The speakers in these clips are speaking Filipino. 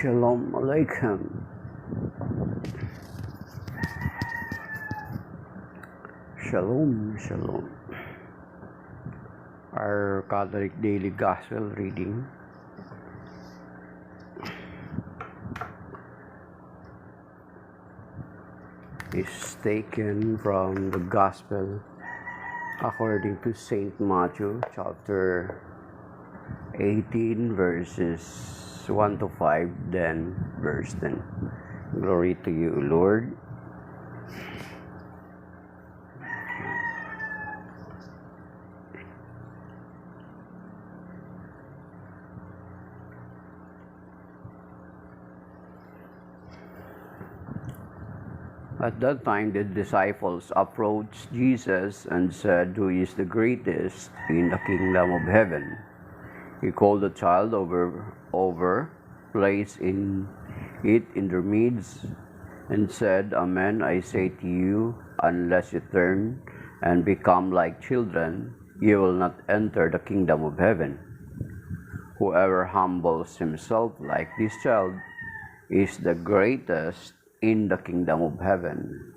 Shalom Alaikum. Shalom, Shalom. Our Catholic Daily Gospel reading is taken from the Gospel according to Saint Matthew chapter 18 verses 1 to 5, then verse 10. Glory to you, Lord. At that time, the disciples approached Jesus and said, "Who is the greatest in the kingdom of heaven?" He called the child over, placed it in their midst, and said, "Amen, I say to you, unless you turn and become like children, you will not enter the kingdom of heaven. Whoever humbles himself like this child is the greatest in the kingdom of heaven.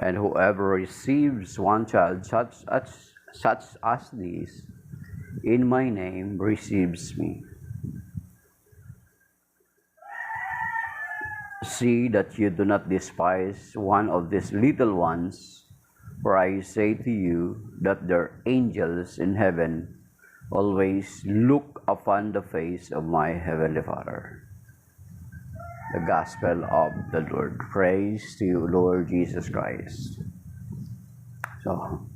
And whoever receives one child such as this in my name receives me. See that you do not despise one of these little ones, for I say to you that their angels in heaven always look upon the face of my heavenly Father." The Gospel of the Lord. Praise to you, Lord Jesus Christ. So,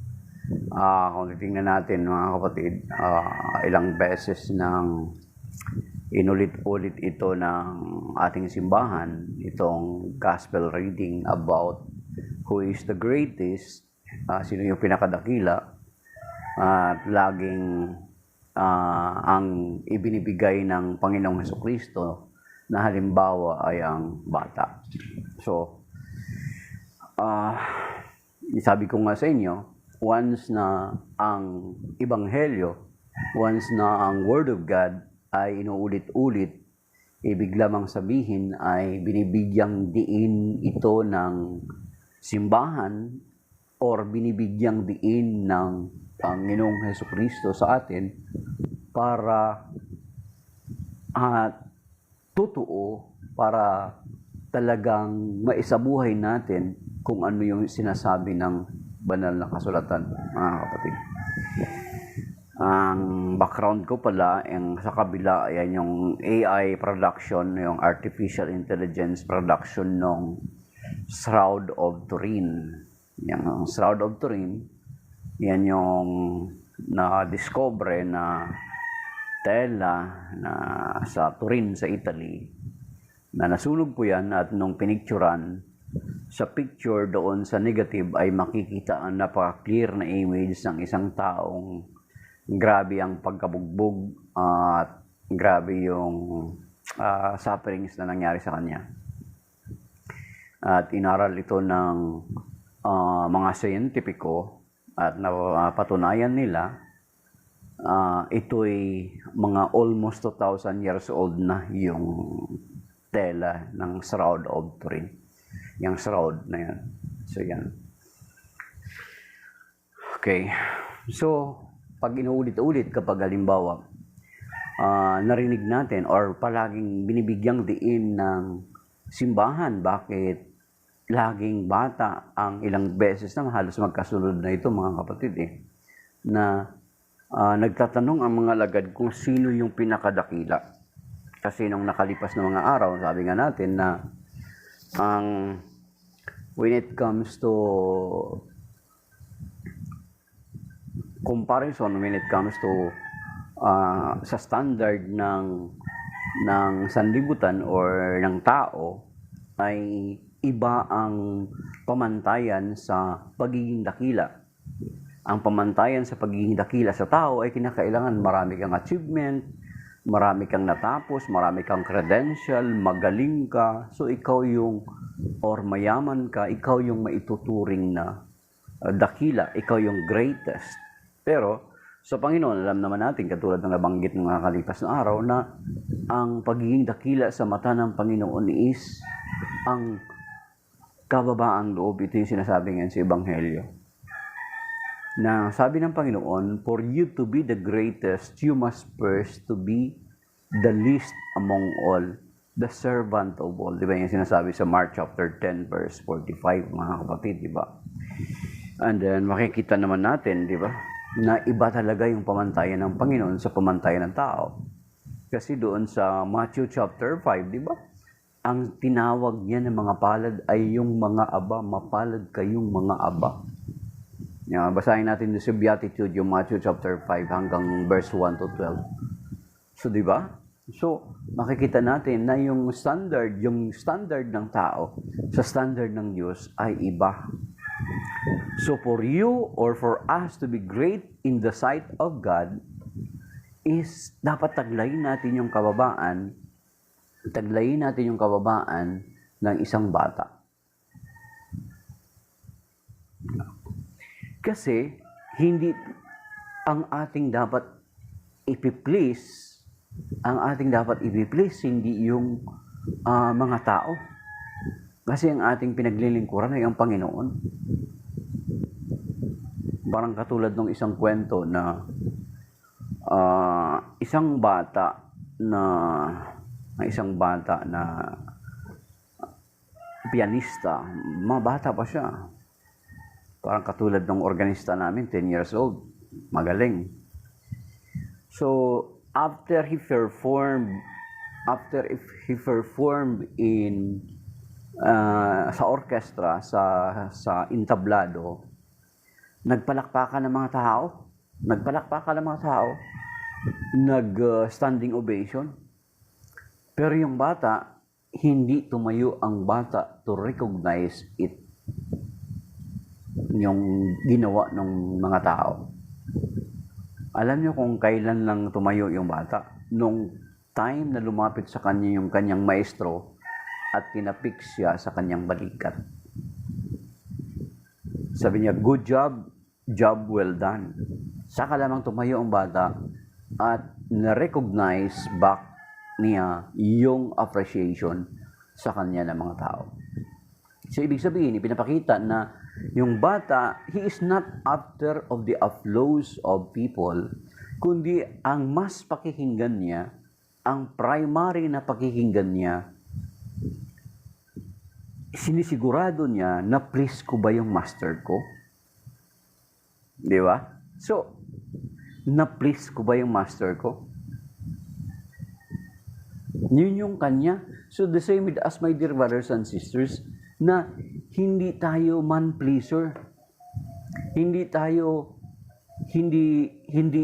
kung titingnan natin mga kapatid, ilang beses nang inulit-ulit ito ng ating simbahan, itong gospel reading about who is the greatest, sino yung pinakadakila, at laging ang ibinibigay ng Panginoong Hesukristo na halimbawa ay ang bata. So, sabi ko nga sa inyo, once na ang Ebanghelyo, once na ang Word of God ay inuulit-ulit, ibig lamang sabihin ay binibigyang diin ito ng simbahan or binibigyang diin ng Panginoong Hesukristo sa atin para totoo, para talagang maisabuhay natin kung ano yung sinasabi ng banal na kasulatan, mga kapatid. Ang background ko pala, sa kabila, ayan yung AI production, yung artificial intelligence production ng Shroud of Turin. Yung Shroud of Turin, yan yung na-discover na tela na sa Turin, sa Italy, na nasunog po yan, at nung pinicturan, sa picture doon sa negative ay makikita ang napaka-clear na image ng isang taong grabe ang pagkabugbog at grabe yung sufferings na nangyari sa kanya. At inaral ito ng mga siyentipiko at napatunayan nila ito'y mga almost 2,000 years old na yung tela ng Shroud of Turin. Yung shroud na yan. So, yan. Okay. So, pag inuulit-ulit kapag halimbawa, narinig natin or palaging binibigyang diin ng simbahan, bakit laging bata ang ilang beses na halos magkasunod na ito, mga kapatid, na nagtatanong ang mga alagad kung sino yung pinakadakila. Kasi nung nakalipas na mga araw, sabi nga natin na when it comes to comparison, when it comes to sa standard ng sanlibutan or ng tao, ay iba ang pamantayan sa pagiging dakila. Ang pamantayan sa pagiging dakila sa tao ay kinakailangan marami kang achievement, marami kang natapos, marami kang credential, magaling ka. So ikaw yung, or mayaman ka, ikaw yung maituturing na dakila, ikaw yung greatest. Pero sa Panginoon, alam naman natin, katulad ng nabanggit ng nakakalipas na araw, na ang pagiging dakila sa mata ng Panginoon is ang kababaang loob. Ito yung sinasabi ngayon sa Ebanghelyo. Na sabi ng Panginoon, for you to be the greatest, you must first to be the least among all, the servant of all. Di ba yung sinasabi sa Mark chapter 10, verse 45, mga kapatid, di ba? And then, makikita naman natin, di ba, na iba talaga yung pamantayan ng Panginoon sa pamantayan ng tao. Kasi doon sa Matthew chapter 5, di ba, ang tinawag niya ng mga palad ay yung mga aba, mapalad kayong mga aba. Basahin natin sa Beatitude, yung Matthew chapter 5 hanggang verse 1 to 12. So, di ba? So, makikita natin na yung standard ng tao sa standard ng Diyos ay iba. So, for you or for us to be great in the sight of God is dapat taglayin natin yung kababaan ng isang bata. Kasi, hindi ang ating dapat i-please, hindi yung mga tao. Kasi ang ating pinaglilingkuran ay ang Panginoon. Parang katulad ng isang kwento na isang bata na pianista, mabata pa siya. Parang katulad ng organista namin, 10 years old. Magaling. So, after he performed in sa orchestra, sa entablado, nagpalakpakan ng mga tao. Nag-standing ovation. Pero yung bata, hindi tumayo ang bata to recognize it. Yung ginawa ng mga tao. Alam niyo kung kailan lang tumayo yung bata? Nung time na lumapit sa kanya yung kanyang maestro at tinapik siya sa kanyang balikat. Sabi niya, good job, job well done. Saka lamang tumayo ang bata at na-recognize back niya yung appreciation sa kanya ng mga tao. So, ibig sabihin, ipinapakita na yung bata, he is not after of the applause of people, kundi ang mas pakikinggan niya, ang primary na pakikinggan niya, sinisigurado niya na please ko ba yung master ko? Di ba? So, na please ko ba yung master ko? Yun yung kanya. So, the same with us, my dear brothers and sisters, na hindi tayo man-pleaser. Hindi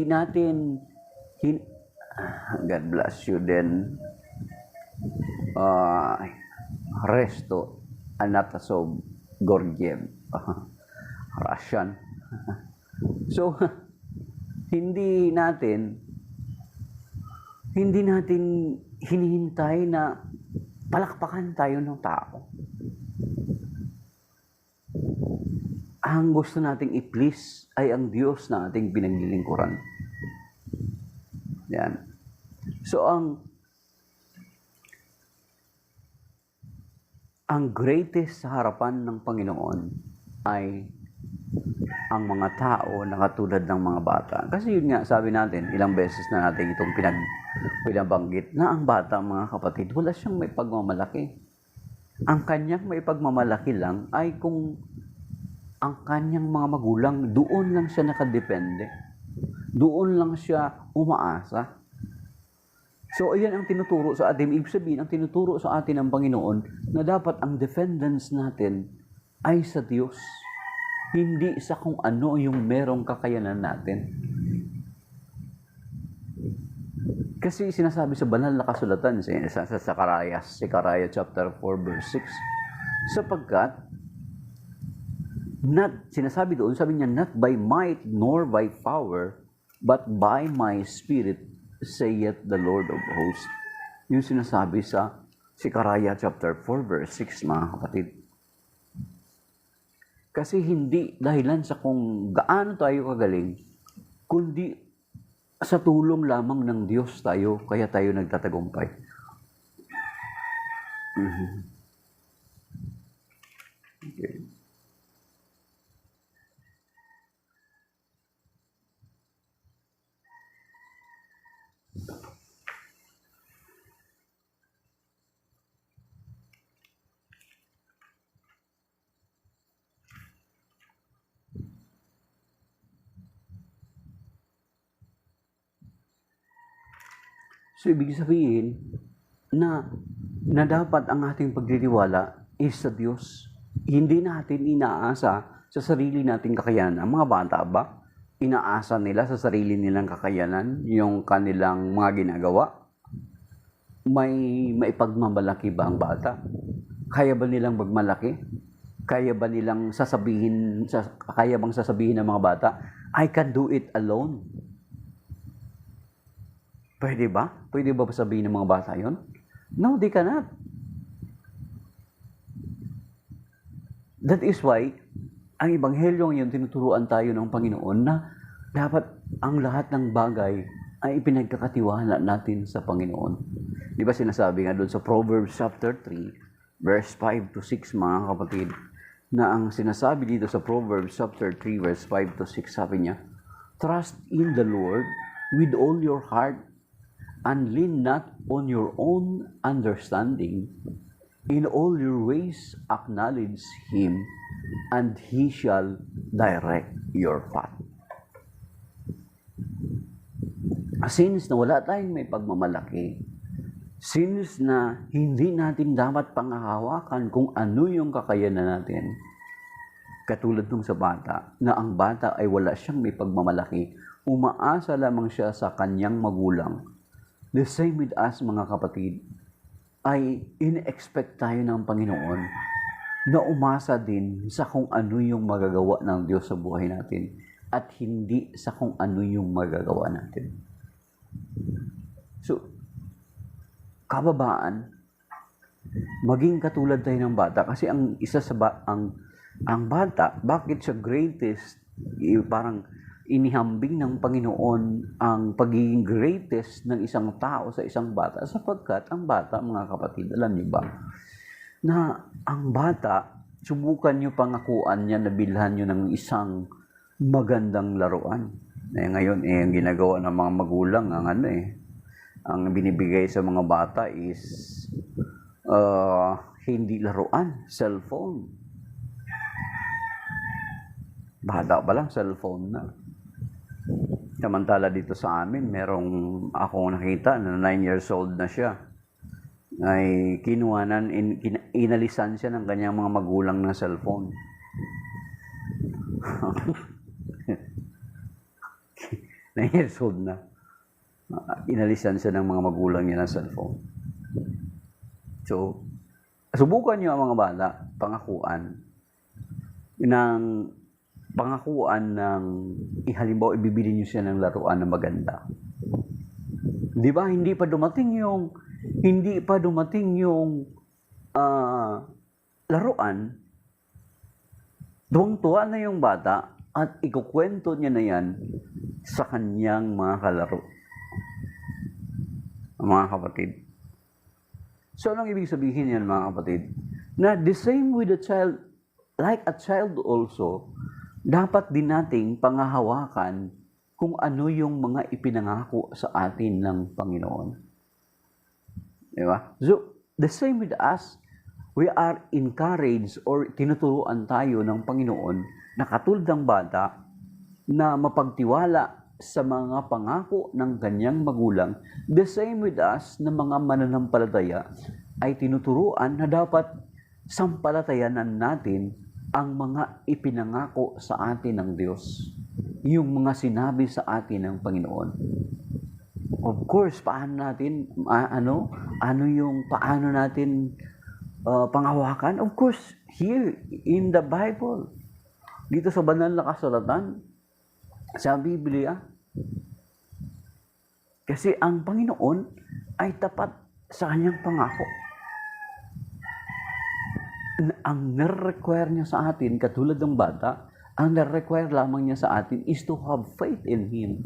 natin, God bless you then, Resto Anatasov Gorgiev, Russian. So, hindi natin hinihintay na palakpakan tayo ng tao. Ang gusto nating i-please ay ang Diyos na ating pinaglilingkuran. Yan. So, ang greatest sa harapan ng Panginoon ay ang mga tao na katulad ng mga bata. Kasi yun nga, sabi natin, ilang beses na natin itong pinabanggit na ang bata, mga kapatid, wala siyang may pagmamalaki. Ang kanyang may pagmamalaki lang ay kung ang kanyang mga magulang, doon lang siya nakadepende. Doon lang siya umaasa. So, ayan ang tinuturo sa atin. Ibig sabihin, ang tinuturo sa atin ng Panginoon na dapat ang dependence natin ay sa Diyos. Hindi sa kung ano yung merong kakayanan natin. Kasi sinasabi sa banal na kasulatan sa Zechariah chapter 4 verse 6, sapagkat sinasabi doon, sabi niya, not by might nor by power, but by my spirit, saith the Lord of hosts. Yung sinasabi sa Zechariah chapter 4 verse 6, mga kapatid. Kasi hindi dahilan sa kung gaano tayo kagaling, kundi Sa tulong lamang ng Diyos tayo, kaya tayo nagtatagumpay. Okay. So, ibig sabihin na dapat ang ating pagdiriwala is sa Diyos. Hindi natin inaasa sa sarili nating kakayanan. Ang mga bata ba, inaasa nila sa sarili nilang kakayanan yung kanilang mga ginagawa? May maipagmamalaki ba ang bata? Kaya ba nilang magmalaki? Kaya ba nilang kaya bang sasabihin ng mga bata, I can do it alone? Pwede ba? Pwede ba sabihin ng mga bata yon? No, they cannot. That is why, ang Ebanghelyong yun, tinuturuan tayo ng Panginoon na dapat ang lahat ng bagay ay ipinagkakatiwala natin sa Panginoon. Di ba sinasabi nga doon sa Proverbs chapter 3, verse 5 to 6, mga kapatid, na ang sinasabi dito sa Proverbs chapter 3, verse 5 to 6, sabi niya, trust in the Lord with all your heart and lean not on your own understanding. In all your ways acknowledge Him, and He shall direct your path. Since na wala tayong may pagmamalaki, since na hindi natin dapat pangahawakan kung ano yung kakayanan natin, katulad nung sa bata, na ang bata ay wala siyang may pagmamalaki, umaasa lamang siya sa kanyang magulang. The same with us, mga kapatid, ay in-expect tayo ng Panginoon na umasa din sa kung ano yung magagawa ng Diyos sa buhay natin at hindi sa kung ano yung magagawa natin. So, kababaan, maging katulad tayo ng bata kasi ang isa sa ang bata, bakit siya greatest, parang inihambing ng Panginoon ang pagiging greatest ng isang tao sa isang bata sapagkat ang bata, mga kapatid, alam niyo ba na ang bata, subukan niyo pangakuan niya na bilhan niyo ng isang magandang laruan. Ngayon, ang ginagawa ng mga magulang, ang binibigay sa mga bata is hindi laruan, cellphone. Bata pa lang, cellphone na. Samantala dito sa amin, merong akong nakita na 9 years old na siya. Ay kinuhanan, inalisan siya ng kanyang mga magulang ng cellphone. 9 years old na. Inalisan siya ng mga magulang niya ng cellphone. So, subukan niyo ang mga bata, pangakuan ng halimbawa ibibili niyo siya ng laruan na maganda. 'Di ba? Hindi pa dumating yung laruan. Tuwang-tuwa na yung bata at ikukwento niya na yan sa kanyang mga kalaro. Mga kapatid. So, anong ibig sabihin yan, mga kapatid? Na the same with a child, like a child also, dapat din nating pangahawakan kung ano yung mga ipinangako sa atin ng Panginoon. Diba? So, the same with us, we are encouraged or tinuturuan tayo ng Panginoon na katulad ng bata na mapagtiwala sa mga pangako ng kanyang magulang. The same with us na mga mananampalataya ay tinuturuan na dapat sampalatayanan natin ang mga ipinangako sa atin ng Diyos. Yung mga sinabi sa atin ng Panginoon. Of course, paano natin panghawakan? Of course, here in the Bible. Dito sa banal na kasulatan, sa Biblia. Kasi ang Panginoon ay tapat sa kanyang pangako. Ang nare-require niya sa atin, katulad ng bata, ang nare-require lamang niya sa atin is to have faith in Him.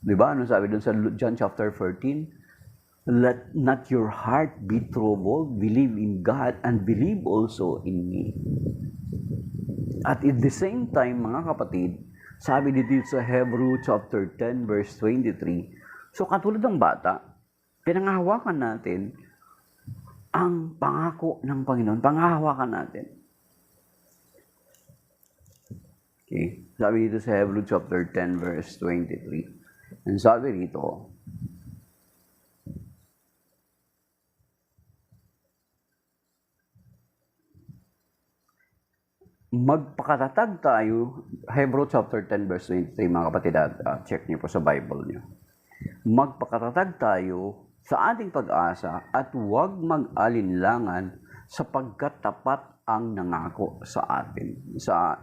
Di ba? Ano sabi doon sa John chapter 14? Let not your heart be troubled. Believe in God and believe also in me. At at the same time, mga kapatid, sabi dito sa Hebrew chapter 10 verse 23, so katulad ng bata, pinangahawakan natin ang pangako ng Panginoon. Pangahawakan natin. Okay. Sabi dito sa Hebrew chapter 10 verse 23. And sabi dito, magpakatatag tayo, Hebrew chapter 10 verse 23, mga kapatid, check niyo po sa Bible niyo. Magpakatatag tayo sa ating pag-asa at huwag mag-alinlangan sapagkat tapat ang nangako sa atin. Sa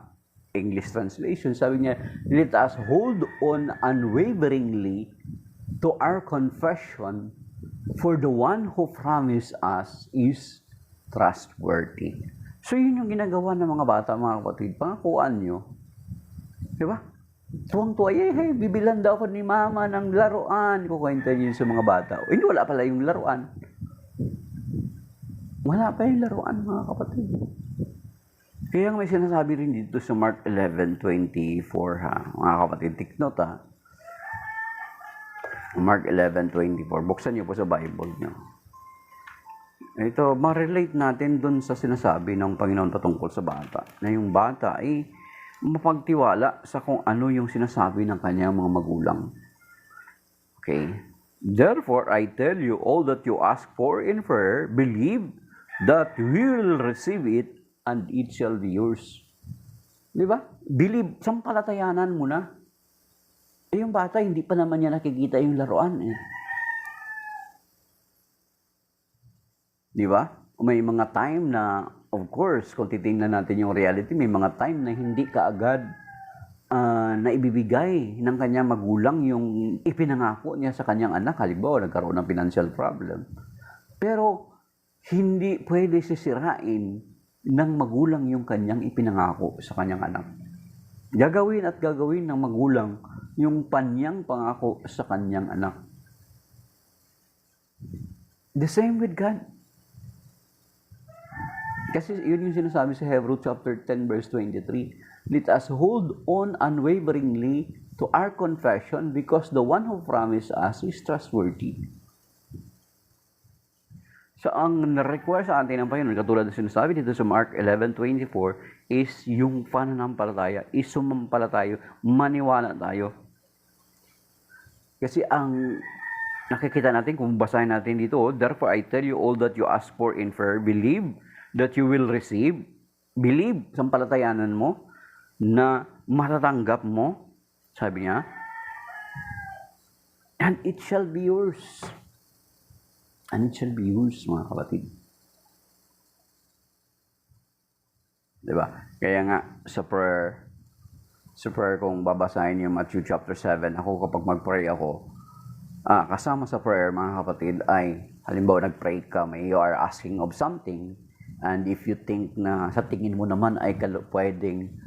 English translation, sabi niya, let us hold on unwaveringly to our confession, for the one who promised us is trustworthy. So, yun yung ginagawa ng mga bata, mga kapatid. Pangakuan nyo. Di ba? Tuwang-tuwa, hey, bibilan daw ako ni mama ng laruan. Kukwenta nyo sa mga bata. Hindi, wala pala yung laruan. Wala pa yung laruan, mga kapatid. Kaya may sinasabi rin dito sa Mark 11:24, ha? Mga kapatid, take note, ha? Mark 11:24. Buksan nyo po sa Bible nyo. Ito, ma-relate natin dun sa sinasabi ng Panginoon patungkol sa bata. Na yung bata ay mapagtiwala sa kung ano yung sinasabi ng kanyang mga magulang. Okay? Therefore, I tell you, all that you ask for in prayer, believe that you will receive it and it shall be yours. Di ba? Believe, sampalatayanan mo na. Eh, yung bata, hindi pa naman niya nakikita yung laruan eh. Di ba? May mga time na, of course, kung titingnan natin yung reality, may mga time na hindi kaagad na ibibigay ng kanyang magulang yung ipinangako niya sa kanyang anak. Halimbawa, nagkaroon ng financial problem. Pero, hindi pwede sisirain ng magulang yung kanyang ipinangako sa kanyang anak. Gagawin at gagawin ng magulang yung kanyang pangako sa kanyang anak. The same with God. Kasi yun yung sinasabi sa Hebrew chapter 10 verse 23. Let us hold on unwaveringly to our confession because the one who promised us is trustworthy. So ang na-require sa atin ng Panginoon, katulad ng sinasabi dito sa Mark 11:24, is yung pananampalataya, is sumampalataya, maniwala tayo. Kasi ang nakikita natin, kung basahin natin dito, therefore I tell you all that you ask for in prayer, believe that you will receive. Believe, sampalatayanan mo, na matatanggap mo, sabi niya, and it shall be yours. And it shall be yours, mga kapatid. Diba? Kaya nga, sa prayer kung babasahin yung Matthew chapter 7, ako kapag mag-pray ako, kasama sa prayer, mga kapatid, ay, halimbawa, nag-pray ka, may you are asking of something, and if you think na sa tingin mo naman ay pwedeng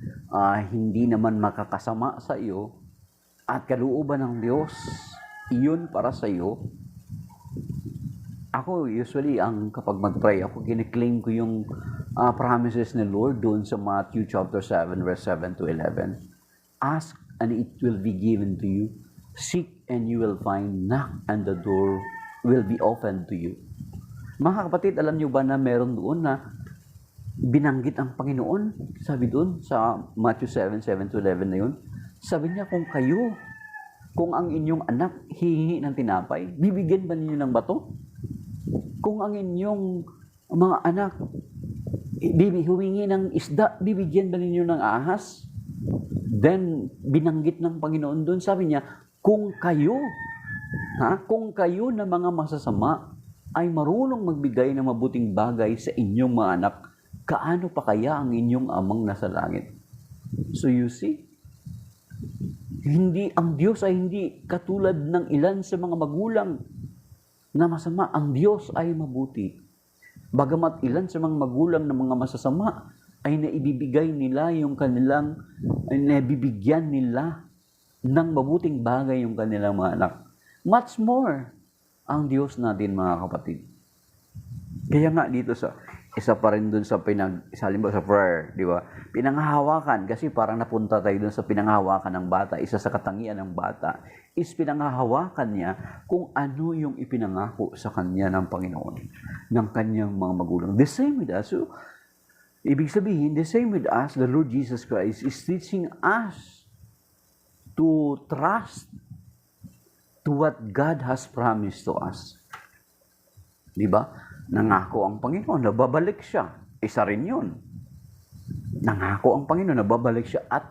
hindi naman makakasama sa iyo at kalooban ng Diyos, iyon para sa iyo. Ako usually, kapag mag-pray ako, kiniklaim ko yung promises ni Lord doon sa Matthew chapter 7 verse 7 to 11. Ask and it will be given to you. Seek and you will find. Knock and the door will be opened to you. Mga kapatid, alam niyo ba na meron doon na binanggit ang Panginoon? Sabi doon sa Matthew 7, 7 to 11 na yun. Sabi niya, kung ang inyong anak hihingi ng tinapay, bibigyan ba ninyo ng bato? Kung ang inyong mga anak humingi ng isda, bibigyan ba ninyo ng ahas? Then, binanggit ng Panginoon doon, sabi niya, kung kayo na mga masasama, ay marunong magbigay ng mabuting bagay sa inyong mga anak, kaano pa kaya ang inyong amang nasa langit? So you see, ang Diyos ay hindi katulad ng ilan sa mga magulang na masama. Ang Diyos ay mabuti. Bagamat ilan sa mga magulang na mga masasama ay naibibigay nila yung kanilang, nabibigyan nila ng mabuting bagay yung kanilang mga anak. Much more ang Diyos natin, mga kapatid. Kaya nga dito sa isa pa rin dun sa halimbawa sa prayer, di ba? Pinanghahawakan, kasi parang napunta tayo dun sa pinanghahawakan ng bata. Isa sa katangian ng bata is pinanghahawakan niya kung ano yung ipinangako sa kanya ng Panginoon, ng kanyang mga magulang. The same with us. So, ibig sabihin, the same with us, the Lord Jesus Christ is teaching us to trust to what God has promised to us. Di ba? Nangako ang Panginoon na babalik siya. Isa rin yun. Nangako ang Panginoon na babalik siya at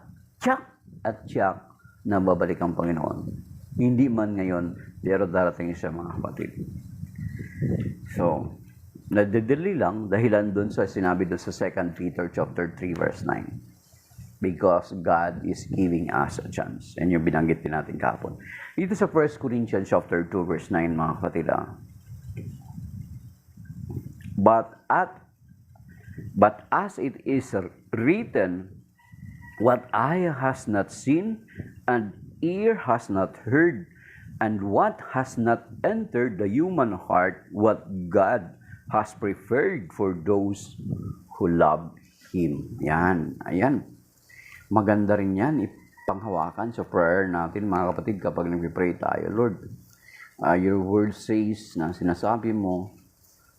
tiyak na babalik ang Panginoon. Hindi man ngayon, pero darating siya, mga kapatid. So, nadidili lang dahilan dun sa sinabi dun sa 2 Peter chapter 3 verse 9. Because God is giving us a chance. And yung binanggit din natin kahapon. Dito sa 1 Corinthians chapter 2 verse 9, mga kapatid, But as it is written, what eye has not seen, and ear has not heard, and what has not entered the human heart, what God has prepared for those who love Him. Yan, ayan. Maganda rin yan, ipanghawakan sa prayer natin, mga kapatid, kapag nag-pray tayo. Lord, your word says na sinasabi mo,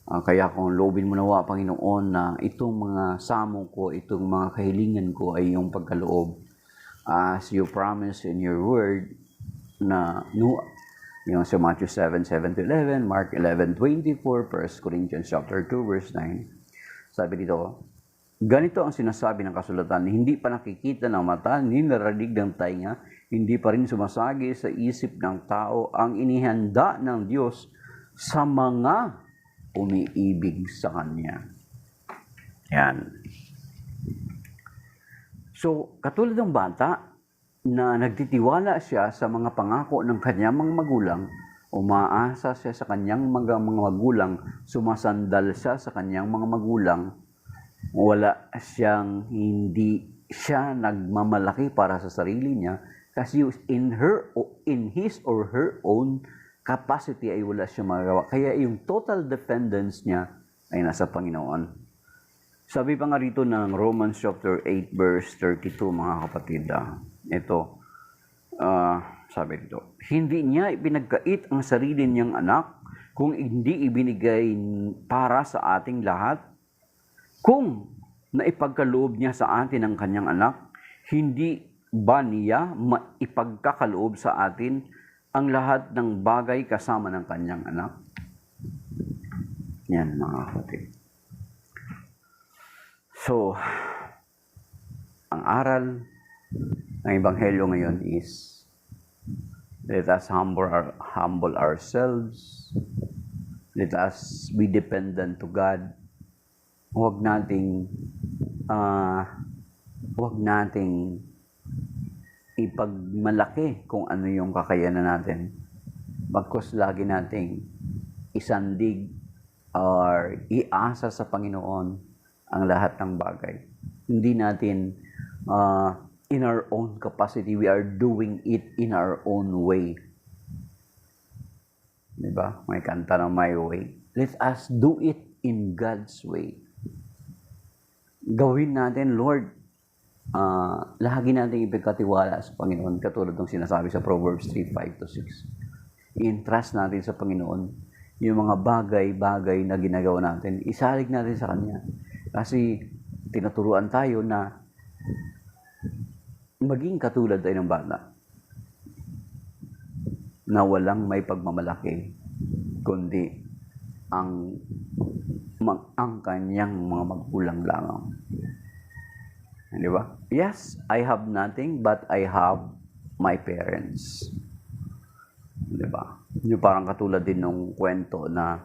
kaya kung loobin mo nawa, Panginoon, na itong mga samo ko, itong mga kahilingan ko ay yung pagkaloob. As you promise in your word, na yung sa Matthew 7:7-11, Mark 11:24, 1 Corinthians chapter 2, verse 9. Sabi dito, ganito ang sinasabi ng kasulatan, hindi pa nakikita ng mata, hindi narinig ng tainga, hindi pa rin sumasagi sa isip ng tao ang inihanda ng Diyos sa mga umiibig sa Kanya. Yan. So, katulad ng bata na nagtitiwala siya sa mga pangako ng kanyang mga magulang, umaasa siya sa kanyang mga magulang, sumasandal siya sa kanyang mga magulang, hindi siya nagmamalaki para sa sarili niya, kasi in his or her own capacity ay wala siya magagawa. Kaya yung total dependence niya ay nasa Panginoon. Sabi pa nga rito ng Romans chapter 8 verse 32, mga kapatid. Sabi dito, hindi niya ipinagkait ang sarili niyang anak kung hindi ibinigay para sa ating lahat. Kung naipagkaloob niya sa atin ang kanyang anak, hindi ba niya maipagkakaloob sa atin ang lahat ng bagay kasama ng kanyang anak? Yan, mga kapatid. So, ang aral ng Ebanghelyo ngayon is, let us humble ourselves. Let us be dependent to God. Huwag nating ipagmalaki kung ano yung kakayanan natin. Bagkus lagi nating isandig or iasa sa Panginoon ang lahat ng bagay. Hindi natin in our own capacity, we are doing it in our own way. Diba? May kanta na My Way. Let us do it in God's way. Gawin natin, Lord, lagi natin ipagkatiwala sa Panginoon, katulad ng sinasabi sa Proverbs 3:5-6. I-entrust natin sa Panginoon yung mga bagay-bagay na ginagawa natin. Isalig natin sa Kanya. Kasi tinuturuan tayo na maging katulad tayo ng bata na walang may pagmamalaki, kundi ang kanyang mga magulang lamang. Di ba? Yes, I have nothing, but I have my parents. Di ba? Yung parang katulad din ng kwento na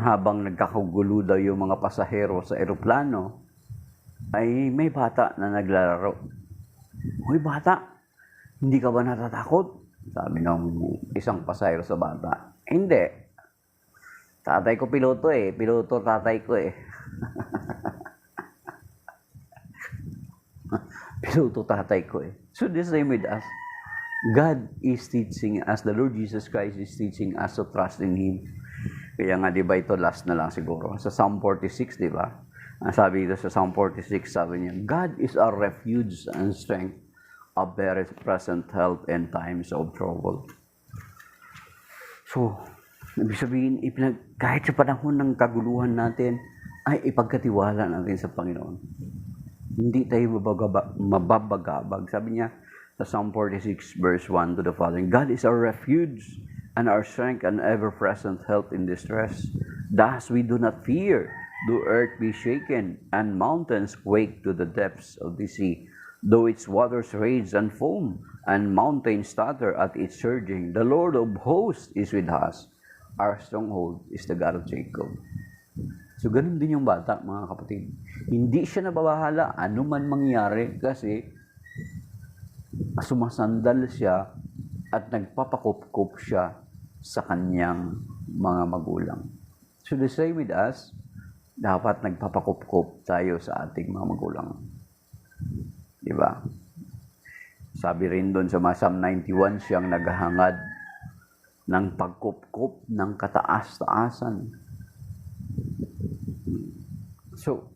habang nagkakagulo daw yung mga pasahero sa eroplano, ay may bata na naglalaro. Hoy bata, hindi ka ba natatakot? Sabi ng isang pasahero sa bata. Hindi. Tatay ko piloto eh. Piloto tatay ko eh. niluto tatay ko eh. So the same with us. God is teaching us, the Lord Jesus Christ is teaching us to trust in Him. Kaya nga, di ba, ito last na lang siguro. Sa Psalm 46, di ba? Ang sabi dito sa Psalm 46, sabi niya, God is our refuge and strength, a very present help in times of trouble. So, ibig sabihin, kahit sa panahon ng kaguluhan natin, ay ipagkatiwala natin sa Panginoon. Hindi tayo mababagabag. Sabi niya, sa Psalm 46 verse 1 to the following, God is our refuge and our strength and ever-present help in distress. Thus we do not fear, though earth be shaken and mountains quake to the depths of the sea, though its waters rage and foam and mountains totter at its surging. The Lord of hosts is with us. Our stronghold is the God of Jacob. So ganun din yung bata, mga kapatid. Hindi siya nababahala anuman mangyari kasi sumasandal siya at nagpapakupkup siya sa kanyang mga magulang. So the same with us, dapat nagpapakupkup tayo sa ating mga magulang. Diba? Sabi rin doon sa Psalm 91, siyang naghahangad ng pagkupkup ng kataas-taasan. So,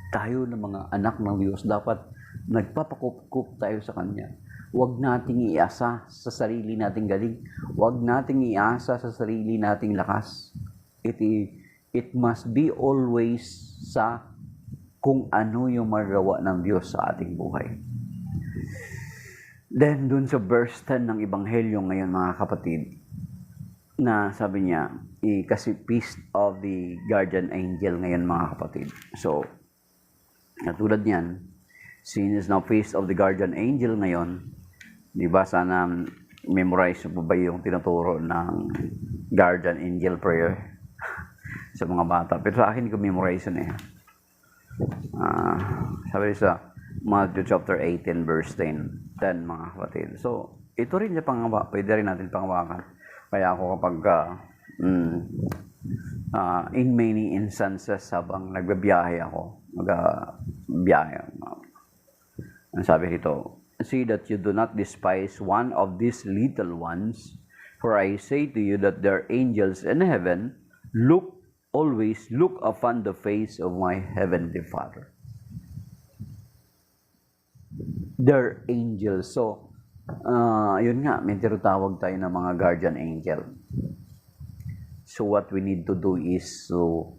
tayo ng mga anak ng Diyos, dapat nagpapakupkup tayo sa Kanya. Huwag nating iasa sa sarili nating galing. Huwag nating iasa sa sarili nating lakas. It must be always sa kung ano yung magawa ng Diyos sa ating buhay. Then, dun sa verse 10 ng Ebanghelyo ngayon, mga kapatid, na sabi niya, kasi feast of the guardian angel ngayon, mga kapatid. So, katulad niyan, since now feast of the guardian angel ngayon, di ba, sana memorize mo ba yung tinuturo ng guardian angel prayer sa mga bata? Pero sa akin, ko memorize yun eh. Sabi sa Matthew chapter 18 verse 10, mga kapatid. So, ito rin yung pwede rin natin pangawakan. Kaya ako kapag in many instances habang nagbabiyahe ako, ang sabi dito, see that you do not despise one of these little ones, for I say to you that their angels in heaven always look upon the face of my heavenly Father. Their angels. So, yun nga, may tinatawag tayo ng mga guardian angel. So, what we need to do is to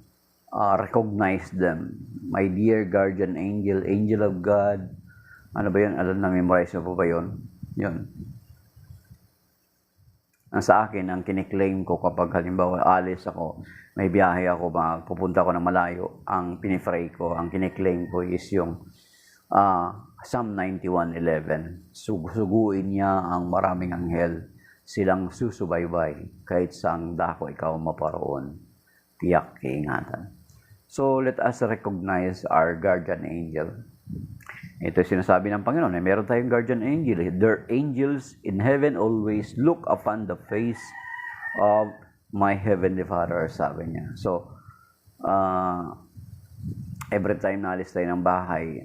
recognize them. My dear guardian angel, angel of God. Ano ba yun? Alam na, memorize mo po ba yun? Yun. Ang sa akin, ang kiniklaim ko kapag halimbawa alis ako, may biyahe ako, pupunta ako ng malayo, ang pinipray ko, ang kiniklaim ko is yung Psalm 91:11. Suguin niya ang maraming anghel, silang susubaybay, kahit saang dako ikaw maparoon, tiyak iingatan. So, let us recognize our guardian angel. Ito sinasabi ng Panginoon, meron tayong guardian angel. Their angels in heaven always look upon the face of my heavenly Father, sabi niya. So, every time na alis tayo ng bahay,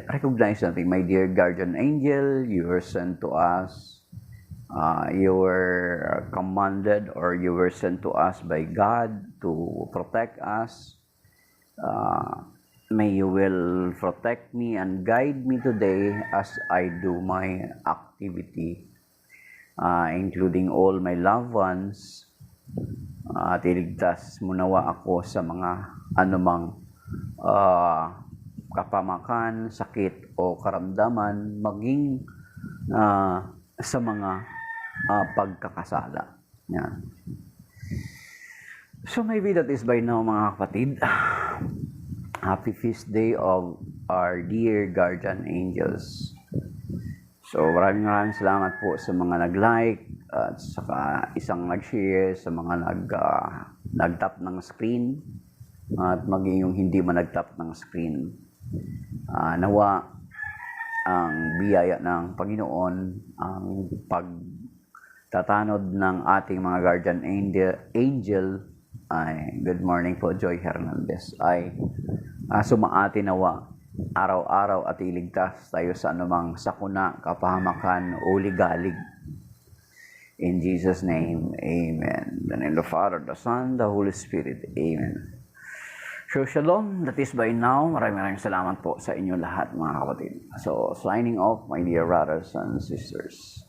recognize natin, my dear guardian angel, you were sent to us. You were commanded or you were sent to us by God to protect us. May you will protect me and guide me today as I do my activity, including all my loved ones. At iligtas mo nawa ako sa mga anumang kapamakan, sakit o karamdaman, maging sa mga pagkakasala. Yan. So maybe that is by now, mga kapatid. Happy feast day of our dear guardian angels. So maraming salamat po sa mga nag-like at saka isang nag-share, sa mga nag-tap ng screen at maging yung hindi man nag-tap ng screen. Nawa ang biyaya ng Panginoon, ang pagtatanod ng ating mga guardian angel ay good morning po, Joy Hernandez, ay sumaati nawa araw-araw at iligtas tayo sa anumang sakuna, kapahamakan o ligalig. In Jesus' name, Amen. In the name of the Father, the Son, the Holy Spirit. Amen. So, Shalom. That is by now. Maraming salamat po sa inyo lahat, mga kapatid. So, signing off, my dear brothers and sisters.